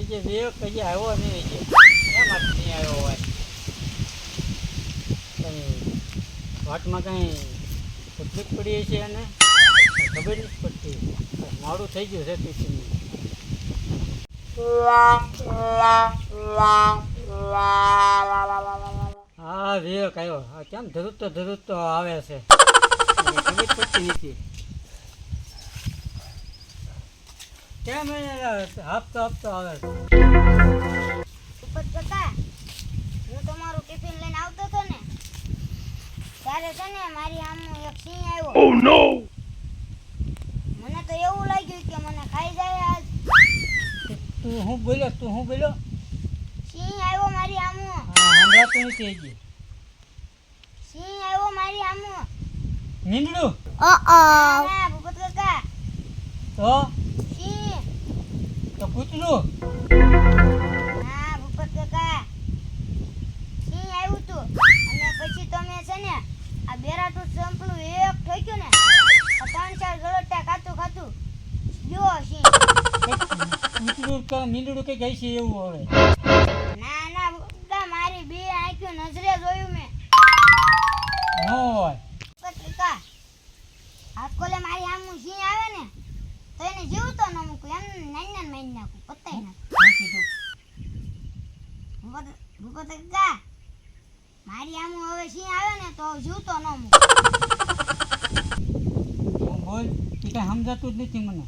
જે વેવ કઈ આવ્યો નહીં જે એમાં જ નહીં આવ્યો હોય કંઈ વાટમાં કંઈ તકલીફ પડી છે અને ખબર નથી પડતી મોડું થઈ ગયું છે ટિફિનનું. હા વેવ આવ્યો કેમ ધરુત તો આવે છે ખબર પડતી નથી કેમ હપ્તો આવે છે. કાકા હું તમારું ટિફિન લઈને આવતો હતો ને ત્યારે છે ને મારી આમ એક સિંહ આવ્યો. Oh no! મને તો એવું લાગ્યું કે મને ખાઈ જાય આજ. તું શું બોલ્યો સિંહ આવ્યો મારી આમ. સંભળાતું નથી હજી. સિંહ આવ્યો મારી આમ. મીંડળું ના ભૂપત કાકા તો સિંહ. તો કૂતરું ના ભૂપત કાકા સિંહ આવ્યું તું અને પછી તમે છે ને આ બેરાટું સંપલું એક ઠોક્યું ને 3-4 ગળોટા ખાતું ગયો સિંહ. કૂતરું કે મીંડળું કઈ ગઈ છે એવું હવે. ના ભૂપત મારી બે આંખો નજરે જોયું મેં. ન હોય કાકા આજકોલે મારી આમનું સિંહ આવે ને તો એને જીવતો ન મૂકું એમ નાના મારી નાખું પતાઈ નાખું. શું કીધું? ભૂપત કાકા મારી આમું હવે સિંહ આવે ને તો જીવતો ન મૂકું. હું બોલ એ કઈ સમજાતું જ નથી મને.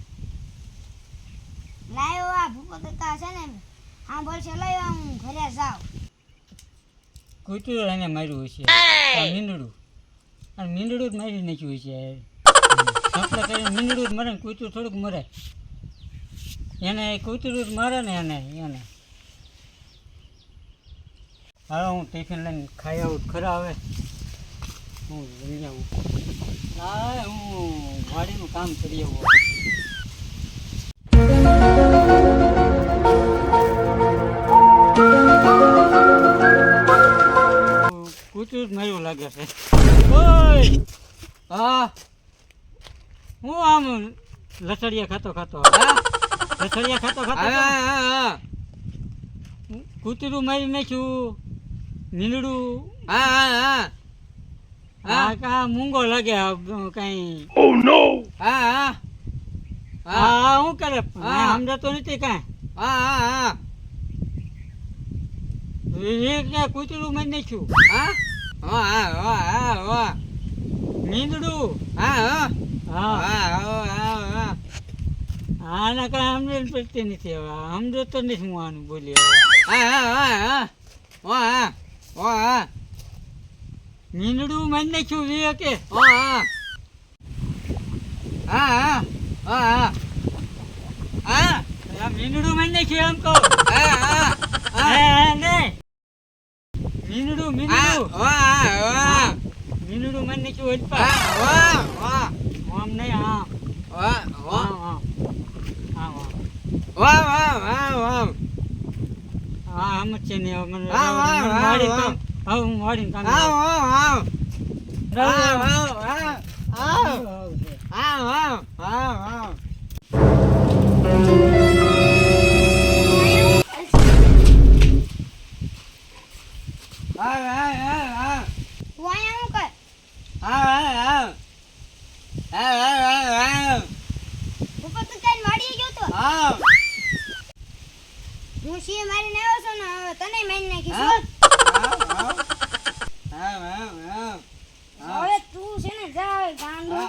લાયો આ ભૂપત કાકા છે ને સાંભળશે લાયો હું ઘરે જાઉં. કૂતરું એને માર્યું હશે આ મીંડળું અને મીંડળું જ મારી નાખ્યું હશે. સપના કરીને મીંડળું જ મરે ને કૂતરું થોડુંક મરે એને કૂતરું જ મારે ને એને હવે હું ટિફિન લઈને ખાઈ આવું ખરા હવે હું લઈ આવું. હા હું વાડીનું કામ કરી આવું. કૂતરું જ માર્યું લાગે છે. ઓય હા હું આમ લસડિયા ખાતો કૂતરું મારી નાખ્યું મીંડળું. હા મૂંગો લાગે કઈ. Oh no! હા શું કરે સમજાતો નથી કાંઈ. કૂતરું મારી નાખ્યું મીંડળું. આના કાંઈ સમજણ પડતી નથી હવે સમજતો નથી હું આનું બોલી મીંડળું મારી નાખ્યું વિવેકે. મીંડળું મારી નાખ્યું એમ કહું. મીંડળું મીંડળું મારી નાખ્યું આમ નહીં હા આમ જ છે ને હવે મને હું વાડીને કામ તું અહીંયા શું કર? ભૂપત કાકા વાડીએ ગયો તો હું સિંહ મારીને આવ્યો છું ને હવે તને મારી નાખીશ. હવે તું છે ને જા હવે ગાંડો.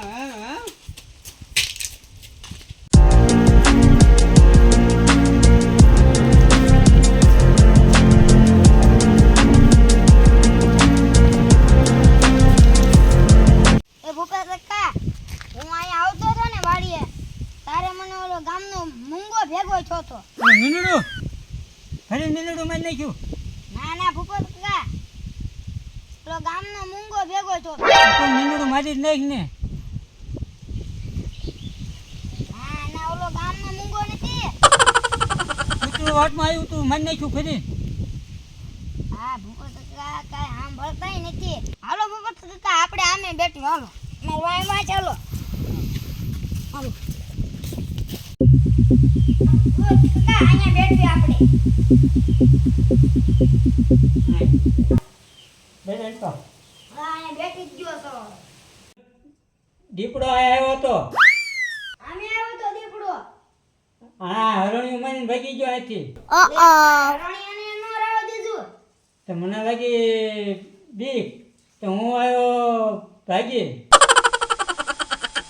એ ભૂપત કાકા હું અહીંયા આવતો હતો ને વાડીએ તારે મને ઓલો ગામનો મૂંગો ભેગો થયો હતો. મીંડળું ફરી મીંડળું મારી નાખ્યું. ના ભૂપત કાકા ઓલો ગામનો મૂંગો ભેગો થયો હતો. મીંડળું મારી જ નાખ ને. ના ઓલો ગામનો મૂંગો નથી. કૂતરું વાટમાં આવ્યું તું મારી નાખ્યું ફરી. હા ભૂપત કાકા કાંઈ સાંભળતાય નથી. હાલો ભૂપત કાકા આપણે આમે બેઠી હાલો વાયમાં ચાલો હાલો. કાકા અહીંયા બેઠવી આપણે બેન તો હા અહીંયા બેઠી જ ગયો તો દીપડો આવ્યો હતો. અમે આવ્યો તો દીપડો હા હરણ્યું મારીને ભાગી ગયો અહીંથી. રણિયાને નો રાવ દીધું તો મને લાગી બીક તો હું આવ્યો ભાગી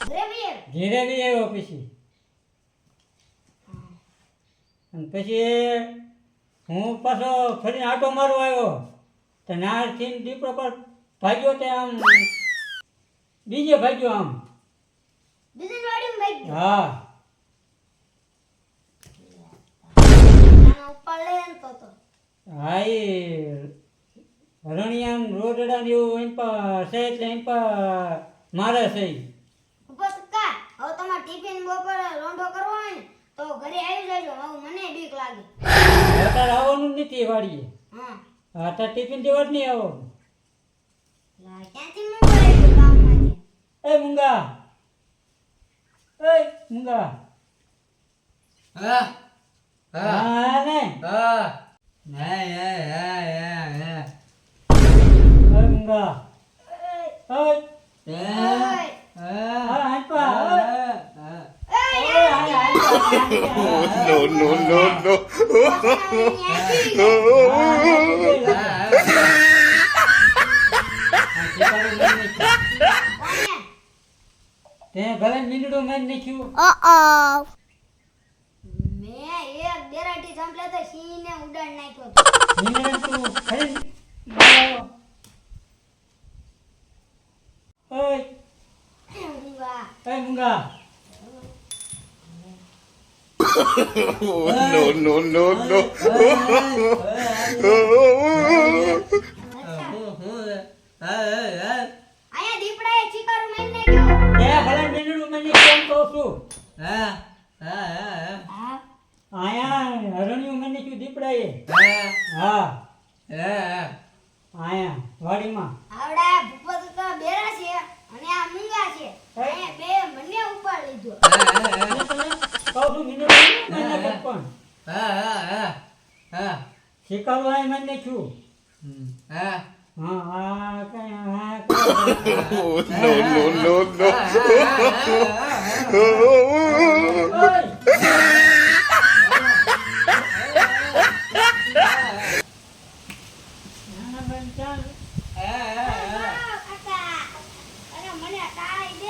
ગ્રેવિયર ઘેરે બી આવ્યો પછી અને પછી હું પાછો ફરીને આટો મારવા આવ્યો તો નારથી દીપડો પર ભાગ્યો તે આમ બીજે ભાગ્યો આમ. બીજી વાડીમાં ભાઈ ગયો હા આનો ઉપર લે એમ તો હા એ હરણિયામ રોડડા ને એવું એમ પર છે એટલે એમ પર મારે છે ઈ. ઉપર કાકા હવે તમારે ટિફિન બપોરે રોંઢો કરવો હોય ને તો ઘરે આવી જજો હવે મને બીક લાગે અત્યારે આવવાનું જ નથી વાડીએ. હા અત્યારે ટિફિન જેવા જ નહીં આવો. લા ક્યાંથી મુંગો આવ્યો ગામમાંથી એ મુંગા એ મુંગા હા હા ને હા હા એ મુંગા એ ઓય હા હાંપા ઓય No, no, no, no. તે ભલે મીંડું મારી નાખ્યું. મેં એક બેરાટી સંપલે તો સિંહને ઉડાડ નાખ્યો મીંડું તું ખરી માર્યો. ઓય તો વાહ એ મુંગા No, no, no, no. આયા દીપડાએ ચીકારો મારી નાખ્યો તે ભલે મીંડું મારી નાખ્યું એમ કહું છું. હા આયા હરણ્યું મારી નાખ્યું દીપડાએ. હા આયા વાડીમાં. આવડા ભૂપત કાકા બેરા છે અને આ મૂંગા છે અહીંયા બે મને ઉપર લીધો કહું છું મીંડું મારી નાખ્યું પણ શિકારો આય મારી નાખ્યું. હા આ કઈ હા No, no, no, no. ઓય! નાના બેન ચાલ. કાકા અરે મને ટાળી દે